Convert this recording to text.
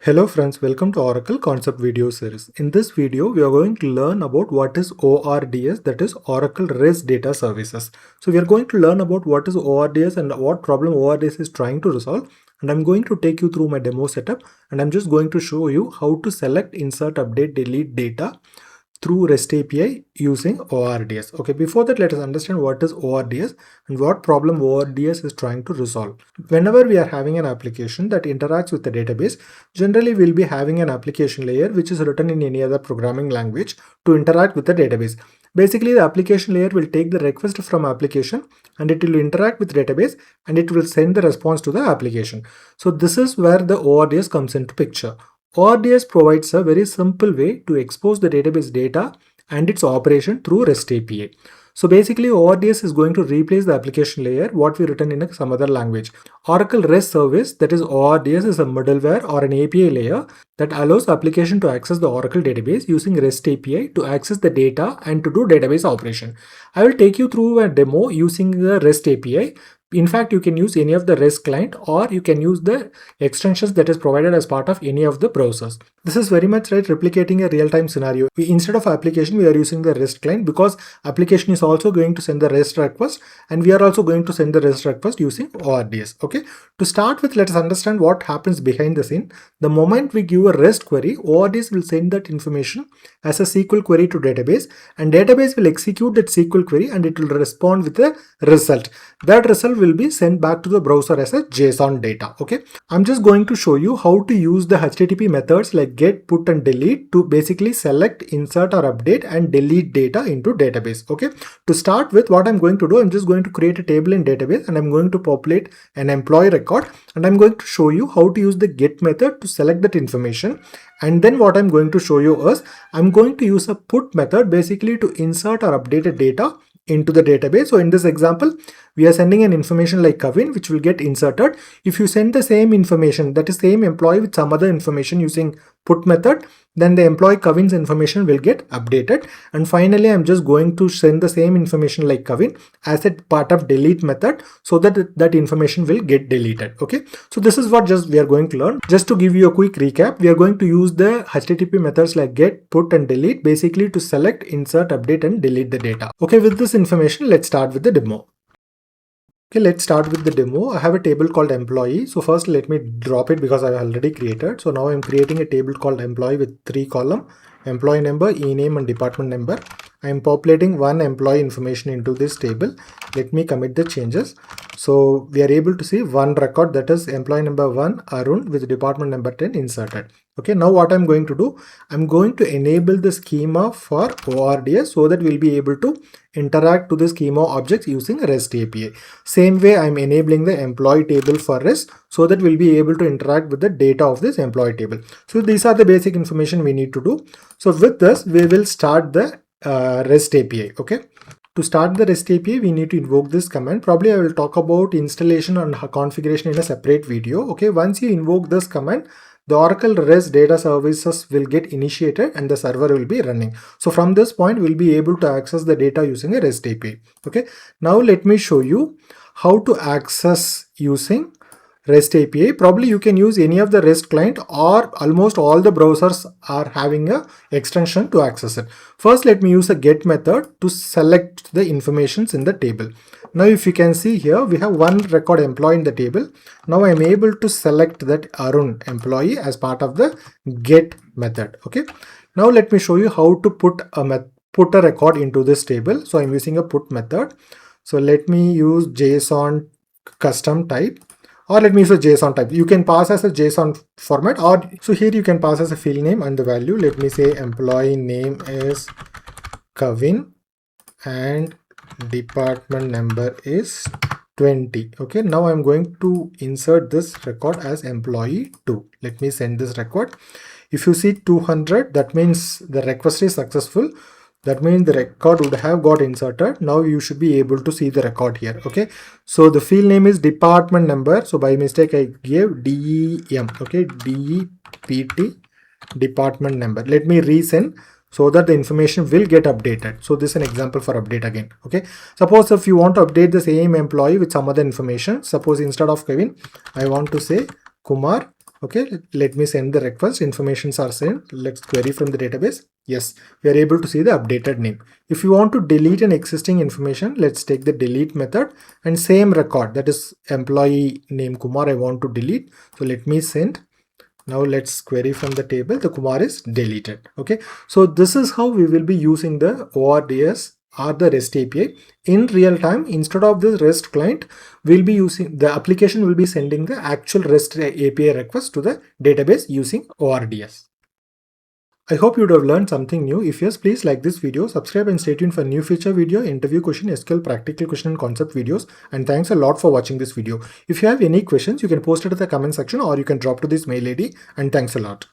Hello friends, welcome to Oracle Concept Video Series. In this video, we are going to learn about what is ORDS, that is Oracle REST Data Services. So we are going to learn about what is ORDS and what problem ORDS is trying to resolve. And I'm going to take you through my demo setup, and I'm just going to show you how to select, insert, update, delete data through REST API using ORDS. Okay, before that, let us understand what is ORDS and what problem ORDS is trying to resolve. Whenever we are having an application that interacts with the database, generally we'll be having an application layer which is written in any other programming language to interact with the database. Basically, the application layer will take the request from application and it will interact with database and it will send the response to the application. So this is where the ORDS comes into picture. ORDS provides a very simple way to expose the database data and its operation through REST API. So basically, ORDS is going to replace the application layer, what we written in some other language. Oracle REST service, that is ORDS, is a middleware or an API layer that allows the application to access the Oracle database using REST API to access the data and to do database operation. I will take you through a demo using the REST API. In fact, you can use any of the REST client or you can use the extensions that is provided as part of any of the browsers. This is very much like replicating a real-time scenario. Instead of application, we are using the REST client because application is also going to send the REST request and we are also going to send the REST request using ORDS. Okay. To start with, let us understand what happens behind the scene. The moment we give a REST query, ORDS will send that information as a SQL query to database and database will execute that SQL query and it will respond with a result. That result will be sent back to the browser as a JSON data. Okay, I'm just going to show you how to use the HTTP methods like get, put and delete to basically select, insert or update and delete data into database. Okay, to start with, what I'm going to do, I'm just going to create a table in database and I'm going to populate an employee record and I'm going to show you how to use the get method to select that information. And then what I'm going to show you is I'm going to use a put method basically to insert or update a data into the database. So in this example, we are sending an information like Kavin, which will get inserted. If you send the same information, that is same employee with some other information using put method, then the employee Kavin's information will get updated. And finally, I'm just going to send the same information like Kavin as a part of delete method so that that information will get deleted. Okay. So this is what we are going to learn. Just to give you a quick recap, we are going to use the HTTP methods like get, put and delete basically to select, insert, update and delete the data. Okay. With this information, let's start with the demo. Okay, let's start with the demo. I have a table called employee. So first let me drop it because I've already created. So now I'm creating a table called employee with 3 columns, employee number, e-name and department number. I'm populating one employee information into this table. Let me commit the changes. So we are able to see one record, that is employee number 1 Arun with department number 10 inserted. Okay, now what I'm going to do, I'm going to enable the schema for ORDS so that we'll be able to interact to the schema objects using REST API. Same way, I'm enabling the employee table for REST so that we'll be able to interact with the data of this employee table. So these are the basic information we need to do. So with this, we will start the REST API. Okay. To start the REST API, we need to invoke this command. Probably I will talk about installation and configuration in a separate video. Okay. Once you invoke this command, the Oracle REST data services will get initiated and the server will be running. So from this point, we'll be able to access the data using a REST API. Okay. Now let me show you how to access using REST API. Probably you can use any of the REST client or almost all the browsers are having a extension to access it. First, let me use a get method to select the informations in the table. Now, if you can see here, we have one record employee in the table. Now I'm able to select that Arun employee as part of the get method. Okay. Now let me show you how to put a record into this table. So I'm using a put method. So let me use JSON custom type. Or let me use a JSON type. You can pass as a JSON format, or so here you can pass as a field name and the value. Let me say employee name is Kavin and department number is 20. Okay, now I'm going to insert this record as employee 2. Let me send this record. If you see 200, that means the request is successful. That means the record would have got inserted. Now you should be able to see the record here. Okay. So the field name is department number. So by mistake, I gave DEM. Okay. DEPT department number. Let me resend so that the information will get updated. So this is an example for update again. Okay. Suppose if you want to update the same employee with some other information, suppose instead of Kevin, I want to say Kumar Okay, let me send the request. Informations are sent. Let's query from the database. Yes, we are able to see the updated name. If you want to delete an existing information, let's take the delete method and same record, that is employee name Kumar, I want to delete. So let me send. Now let's query from the table. The Kumar is deleted. Okay, so this is how we will be using the ORDS or the REST API in real time. Instead of the REST client, we'll be using the application will be sending the actual REST API request to the database using ORDS. I hope you would have learned something new. If yes, please like this video, subscribe and stay tuned for new future video, interview question, SQL practical question and concept videos. And thanks a lot for watching this video. If you have any questions, you can post it in the comment section or you can drop to this mail ID, and thanks a lot.